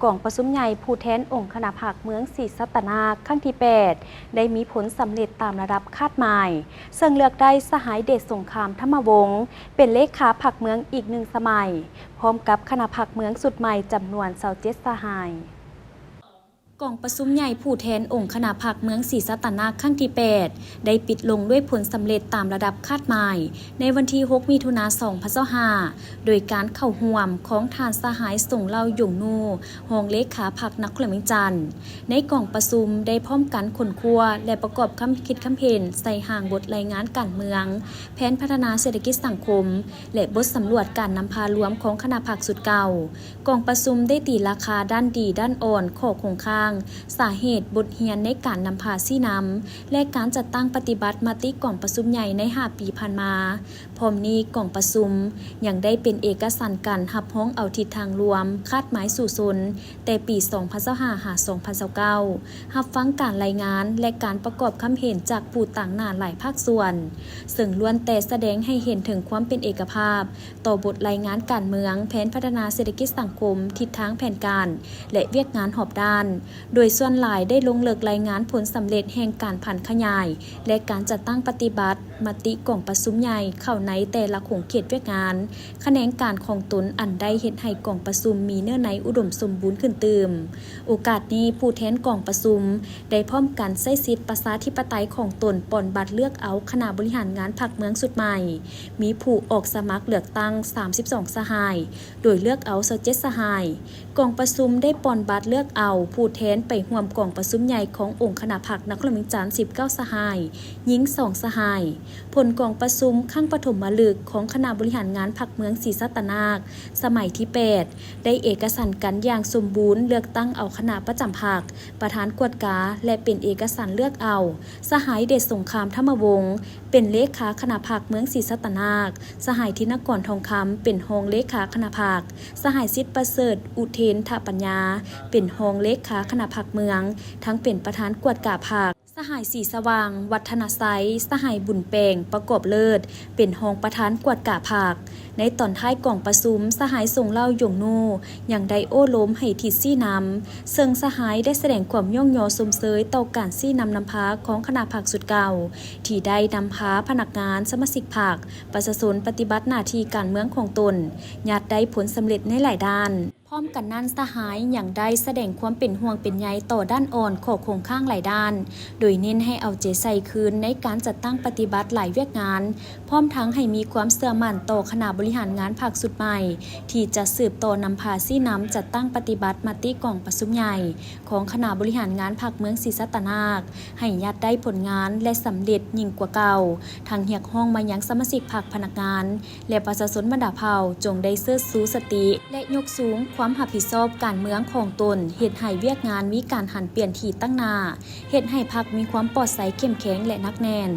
กองประชุมใหญ่ผู้แทนองค์คณะพรรคเมืองศรีสัตนาครั้งที่8ได้มีผลสำเร็จตามระดับคาดหมายซึ่งเลือกได้สหายเดชสงครามธรรมวงศ์เป็นเลขาพรรคเมืองอีก1 สมัยพร้อมกับคณะพรรคเมืองสุดใหม่จำนวน27 สหายกองประชุมใหญ่ผู้แทนองค์คณะพรรคเมืองศรีสัตนาครั้งที่8ได้ปิดลงด้วยผลสำเร็จตามระดับคาดหมายในวันที่6 มิถุนายน 2025โดยการเข้าร่วมของทานสหายส่งเล่าหยงนูรองเลขาพรรคนครหลวงจันทร์ในกองประชุมได้พร้อมกันขนครัวและประกอบคำคิดคำเพนใส่ห่างบทรายงานการเมืองแผนพัฒนาเศรษฐกิจสังคมและบทสำรวจการนำพารวมของคณะพรรคสุดเก่ากองประชุมได้ตีราคาด้านดีด้านอ่อนข้อคงค้างสาเหตุบทเรียนในการนำพาซี่นำและการจัดตั้งปฏิบัติมติกองประชุมใหญ่ใน5 ปีผ่านมาพร้อมนี้กองประชุมยังได้เป็นเอกสารการรับร้องเอาทิศทางรวมคาดหมายสู่สนแต่ปี 2025 หา 2029รับฟังการรายงานและการประกอบคำเห็นจากผู้ต่างหน้าหลายภาคส่วนซึ่งล้วนแต่แสดงให้เห็นถึงความเป็นเอกภาพต่อบทรายงานการเมืองแผนพัฒนาเศรษฐกิจสังคมทิศทางแผนการและเวียกงานหอบด้านโดยส่วนหลายได้ลงเลิกรายงานผลสำเร็จแห่งการผันขยายและการจัดตั้งปฏิบัติมติกองประชุมใหญ่เข้าในแต่ละโครงเขตเวียกงานแขนงการของตนอันได้เฮ็ดให้กองประชุมมีเนื้อในอุดมสมบูรณ์ขึ้นเติมโอกาสนี้ผู้แทนกองประชุมได้พร้อมกันใช้สิทธิประชาธิปไตยของตนปอนบัตรเลือกเอาคณะบริหารงานพรรคเมืองสุดใหม่มีผู้ออกสมัครเลือกตั้ง32 สหายโดยเลือกเอา27 สหายกองประชุมได้ปอนบัตรเลือกเอาผู้แทนไปร่วมกองประชุมใหญ่ขององค์คณะพรรคนครหลวงจันทร์19 สหายหญิง2 สหายผลกองประชุมครั้งปฐมฤกษ์ของคณะบริหารงานพรรคเมืองศรีสัตนาคสมัยที่8ได้เอกสารกันอย่างสมบูรณ์เลือกตั้งเอาคณะประจำพรรคประธานกวดกาและเป็นเอกสารเลือกเอาสหายเดชสงครามธรรมวงศ์เป็นเลขาคณะพรรคเมืองศรีสัตนาคสหายธินกรทองคำเป็นรองเลขาคณะพรรคสหายสิทธิประเสริฐอุเทนทปัญญาเป็นรองเลขาคณะพรรคเมืองทั้งเป็นประธานกวดกาพรรคสหายสีสว่างวัฒนไซสหายบุญแปงประกอบเลิศเป็นรองประธานกวดกาพรรคในตอนท้ายกองประชุมสหายส่งเล่าหยงนูอย่างไดโอล้มให้ทิดซี่นำซึ่งสหายได้แสดงความย่องยอสมเสยต่อการซี่นำพาของคณะพรรคสุดเก่าที่ได้นำพาพนักงานสมาชิกพรรคประชาชนปฏิบัติหน้าที่การเมืองของตนญาติได้ผลสำเร็จในหลายด้านพร้อมกันนั้นสหายอย่างได้แสดงความเป็นห่วงเป็นใยต่อด้านอ่อนของโครงข้างหลายด้านโดยเน้นให้เอาใจใส่คืนในการจัดตั้งปฏิบัติหลายเวียกงานพร้อมทั้งให้มีความเชื่อมั่นต่อคณะบริหารงานพรรคสุดใหม่ที่จะสืบต่อนำพาซี่น้ำจัดตั้งปฏิบัติมติกองประชุมใหญ่ของคณะบริหารงานพรรคเมืองศรีสัตนาคให้ญาติได้ผลงานและสำเร็จยิ่งกว่าเก่าทางเรียกห้องมายังสมาชิกพรรคพนักงานและประชาชนบรรดาเผ่าจงได้เชิดชูสติและยกสูงความรับผิดชอบการเมืองของตนเฮ็ดให้เวียกงานมีการหันเปลี่ยนที่ตั้งหน้าเฮ็ดให้พรรคมีความปลอดภัยเข้มแข็งและนักแน่น